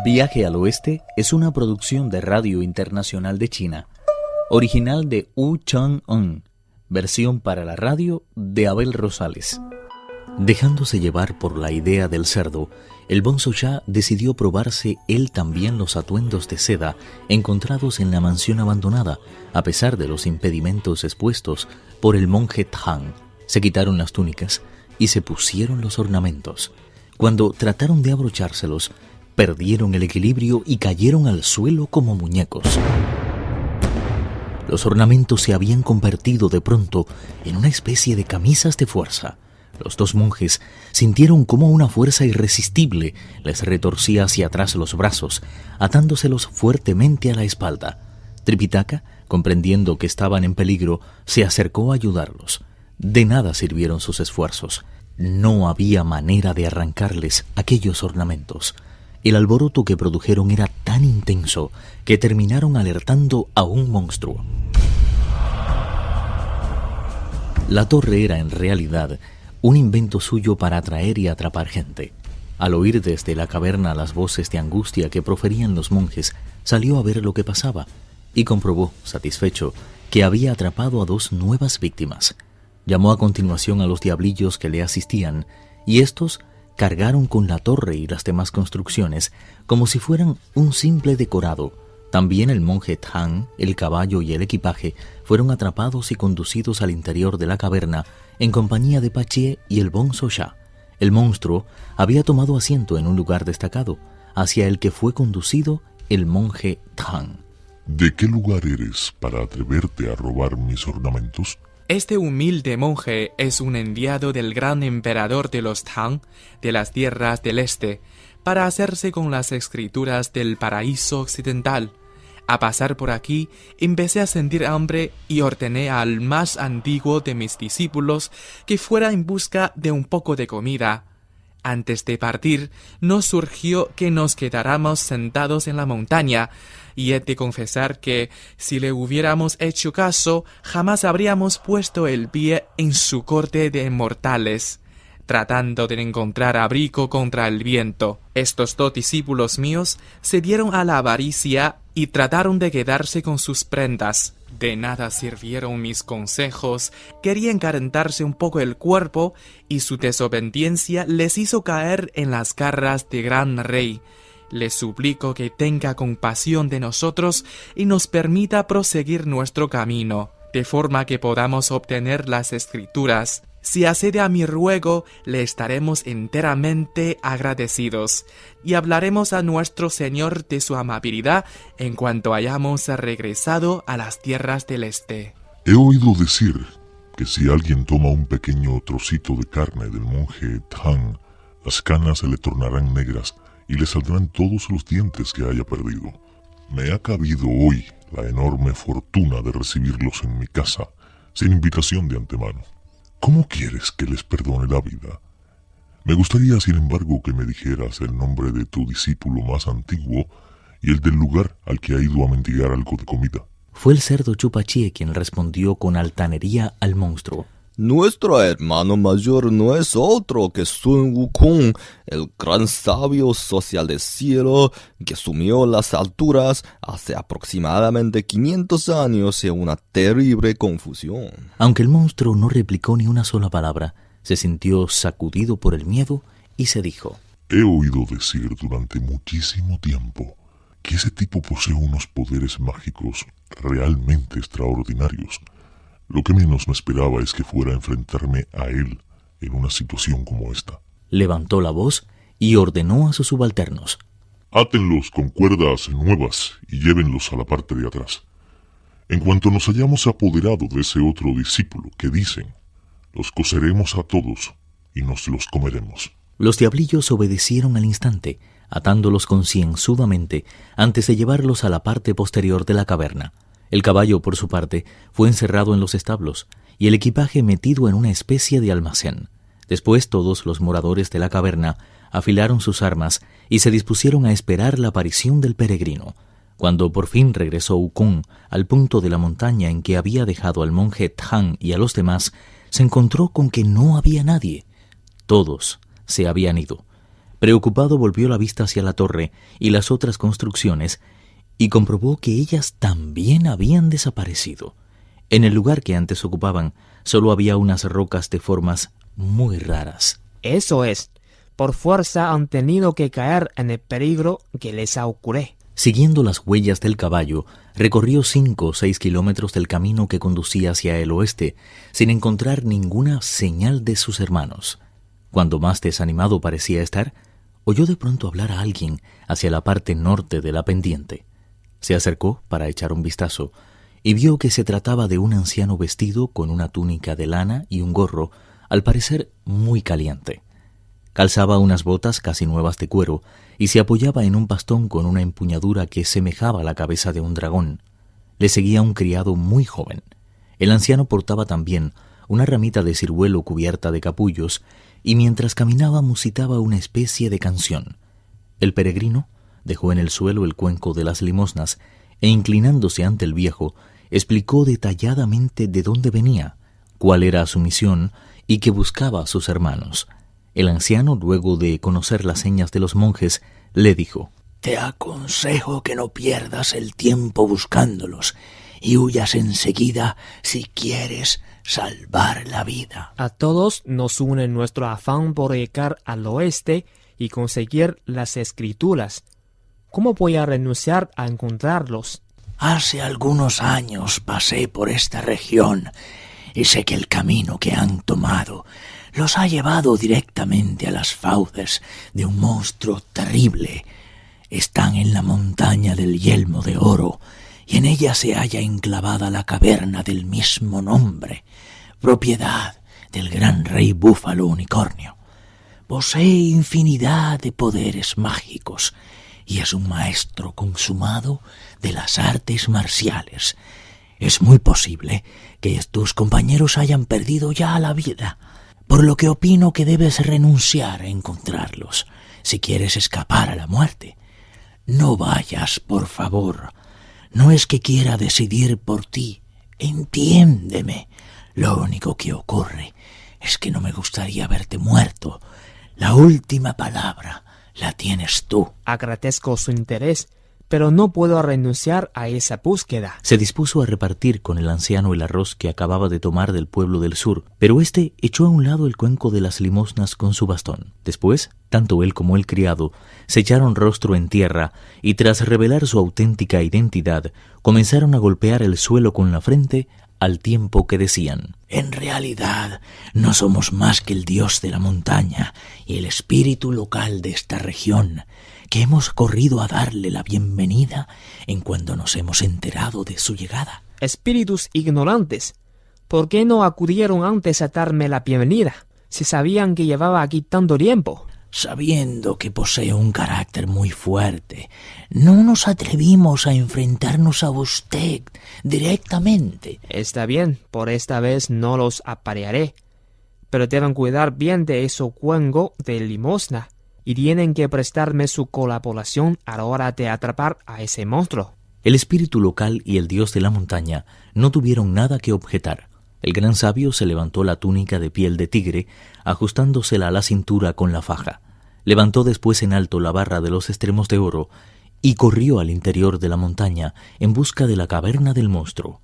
Viaje al Oeste es una producción de Radio Internacional de China, original de Wu Chang-un, versión para la radio de Abel Rosales. Dejándose llevar por la idea del cerdo, el bonzo ya decidió probarse él también los atuendos de seda encontrados en la mansión abandonada, a pesar de los impedimentos expuestos por el monje Tang. Se quitaron las túnicas y se pusieron los ornamentos. Cuando trataron de abrochárselos, perdieron el equilibrio y cayeron al suelo como muñecos. Los ornamentos se habían convertido de pronto en una especie de camisas de fuerza. Los dos monjes sintieron cómo una fuerza irresistible les retorcía hacia atrás los brazos, atándoselos fuertemente a la espalda. Tripitaka, comprendiendo que estaban en peligro, se acercó a ayudarlos. De nada sirvieron sus esfuerzos. No había manera de arrancarles aquellos ornamentos. El alboroto que produjeron era tan intenso que terminaron alertando a un monstruo. La torre era en realidad un invento suyo para atraer y atrapar gente. Al oír desde la caverna las voces de angustia que proferían los monjes, salió a ver lo que pasaba y comprobó, satisfecho, que había atrapado a 2 nuevas víctimas. Llamó a continuación a los diablillos que le asistían y estos cargaron con la torre y las demás construcciones como si fueran un simple decorado. También el monje Tang, el caballo y el equipaje fueron atrapados y conducidos al interior de la caverna en compañía de Pachie y el bonzo Sha. El monstruo había tomado asiento en un lugar destacado, hacia el que fue conducido el monje Tang. ¿De qué lugar eres para atreverte a robar mis ornamentos? Este humilde monje es un enviado del gran emperador de los Tang, de las tierras del este, para hacerse con las escrituras del paraíso occidental. A pasar por aquí, empecé a sentir hambre y ordené al más antiguo de mis discípulos que fuera en busca de un poco de comida. Antes de partir, nos surgió que nos quedáramos sentados en la montaña, y he de confesar que, si le hubiéramos hecho caso, jamás habríamos puesto el pie en su corte de inmortales, tratando de encontrar abrigo contra el viento. Estos 2 discípulos míos se dieron a la avaricia y trataron de quedarse con sus prendas. De nada sirvieron mis consejos, querían calentarse un poco el cuerpo y su desobediencia les hizo caer en las garras de gran rey. Les suplico que tenga compasión de nosotros y nos permita proseguir nuestro camino, de forma que podamos obtener las escrituras. Si accede a mi ruego, le estaremos enteramente agradecidos y hablaremos a nuestro Señor de su amabilidad en cuanto hayamos regresado a las tierras del este. He oído decir que si alguien toma un pequeño trocito de carne del monje Tang, las canas se le tornarán negras y le saldrán todos los dientes que haya perdido. Me ha cabido hoy la enorme fortuna de recibirlos en mi casa, sin invitación de antemano. ¿Cómo quieres que les perdone la vida? Me gustaría, sin embargo, que me dijeras el nombre de tu discípulo más antiguo y el del lugar al que ha ido a mendigar algo de comida. Fue el cerdo Chupachie quien respondió con altanería al monstruo. Nuestro hermano mayor no es otro que Sun Wukong, el gran sabio social del cielo que sumió las alturas hace aproximadamente 500 años en una terrible confusión. Aunque el monstruo no replicó ni una sola palabra, se sintió sacudido por el miedo y se dijo: He oído decir durante muchísimo tiempo que ese tipo posee unos poderes mágicos realmente extraordinarios. Lo que menos me esperaba es que fuera a enfrentarme a él en una situación como esta. Levantó la voz y ordenó a sus subalternos: Átenlos con cuerdas nuevas y llévenlos a la parte de atrás. En cuanto nos hayamos apoderado de ese otro discípulo que dicen, los coceremos a todos y nos los comeremos. Los diablillos obedecieron al instante, atándolos concienzudamente antes de llevarlos a la parte posterior de la caverna. El caballo, por su parte, fue encerrado en los establos y el equipaje metido en una especie de almacén. Después todos los moradores de la caverna afilaron sus armas y se dispusieron a esperar la aparición del peregrino. Cuando por fin regresó Wukong al punto de la montaña en que había dejado al monje Tang y a los demás, se encontró con que no había nadie. Todos se habían ido. Preocupado volvió la vista hacia la torre y las otras construcciones y comprobó que ellas también habían desaparecido. En el lugar que antes ocupaban solo había unas rocas de formas muy raras. Eso es. Por fuerza han tenido que caer en el peligro que les ocurrió. Siguiendo las huellas del caballo, recorrió 5 o 6 kilómetros del camino que conducía hacia el oeste, sin encontrar ninguna señal de sus hermanos. Cuando más desanimado parecía estar, oyó de pronto hablar a alguien hacia la parte norte de la pendiente. Se acercó para echar un vistazo y vio que se trataba de un anciano vestido con una túnica de lana y un gorro, al parecer muy caliente. Calzaba unas botas casi nuevas de cuero y se apoyaba en un bastón con una empuñadura que semejaba la cabeza de un dragón. Le seguía un criado muy joven. El anciano portaba también una ramita de ciruelo cubierta de capullos y mientras caminaba musitaba una especie de canción. El peregrino dejó en el suelo el cuenco de las limosnas e inclinándose ante el viejo, explicó detalladamente de dónde venía, cuál era su misión y que buscaba a sus hermanos. El anciano, luego de conocer las señas de los monjes, le dijo: «Te aconsejo que no pierdas el tiempo buscándolos y huyas enseguida si quieres salvar la vida». A todos nos une nuestro afán por llegar al oeste y conseguir las escrituras. ¿Cómo voy a renunciar a encontrarlos? Hace algunos años pasé por esta región y sé que el camino que han tomado los ha llevado directamente a las fauces de un monstruo terrible. Están en la montaña del Yelmo de Oro y en ella se halla enclavada la caverna del mismo nombre, propiedad del gran rey Búfalo Unicornio. Posee infinidad de poderes mágicos y es un maestro consumado de las artes marciales. Es muy posible que tus compañeros hayan perdido ya la vida, por lo que opino que debes renunciar a encontrarlos si quieres escapar a la muerte. No vayas, por favor. No es que quiera decidir por ti. Entiéndeme. Lo único que ocurre es que no me gustaría verte muerto. La última palabra la tienes tú. Agradezco su interés, pero no puedo renunciar a esa búsqueda. Se dispuso a repartir con el anciano el arroz que acababa de tomar del pueblo del sur, pero éste echó a un lado el cuenco de las limosnas con su bastón. Después, tanto él como el criado se echaron rostro en tierra y tras revelar su auténtica identidad, comenzaron a golpear el suelo con la frente al tiempo que decían: «En realidad, no somos más que el dios de la montaña y el espíritu local de esta región, que hemos corrido a darle la bienvenida en cuanto nos hemos enterado de su llegada». Espíritus ignorantes, ¿por qué no acudieron antes a darme la bienvenida, si sabían que llevaba aquí tanto tiempo? Sabiendo que posee un carácter muy fuerte, no nos atrevimos a enfrentarnos a usted directamente. Está bien, por esta vez no los aparearé, pero deben cuidar bien de ese cuenco de limosna y tienen que prestarme su colaboración a la hora de atrapar a ese monstruo. El espíritu local y el dios de la montaña no tuvieron nada que objetar. El gran sabio se levantó la túnica de piel de tigre, ajustándosela a la cintura con la faja. Levantó después en alto la barra de los extremos de oro y corrió al interior de la montaña en busca de la caverna del monstruo.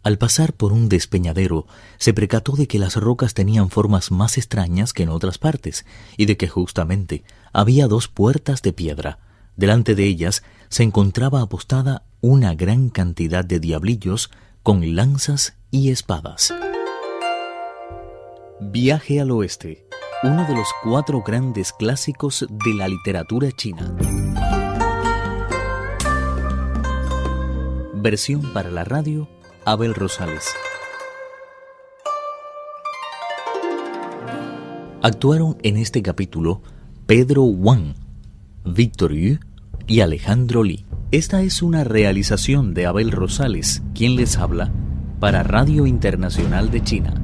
Al pasar por un despeñadero, se percató de que las rocas tenían formas más extrañas que en otras partes y de que justamente había 2 puertas de piedra. Delante de ellas se encontraba apostada una gran cantidad de diablillos con lanzas y espadas. Viaje al oeste, uno de los 4 grandes clásicos de la literatura china. Versión para la radio, Abel Rosales. Actuaron en este capítulo Pedro Wang, Víctor Yu y Alejandro Li. Esta es una realización de Abel Rosales, quien les habla, para Radio Internacional de China.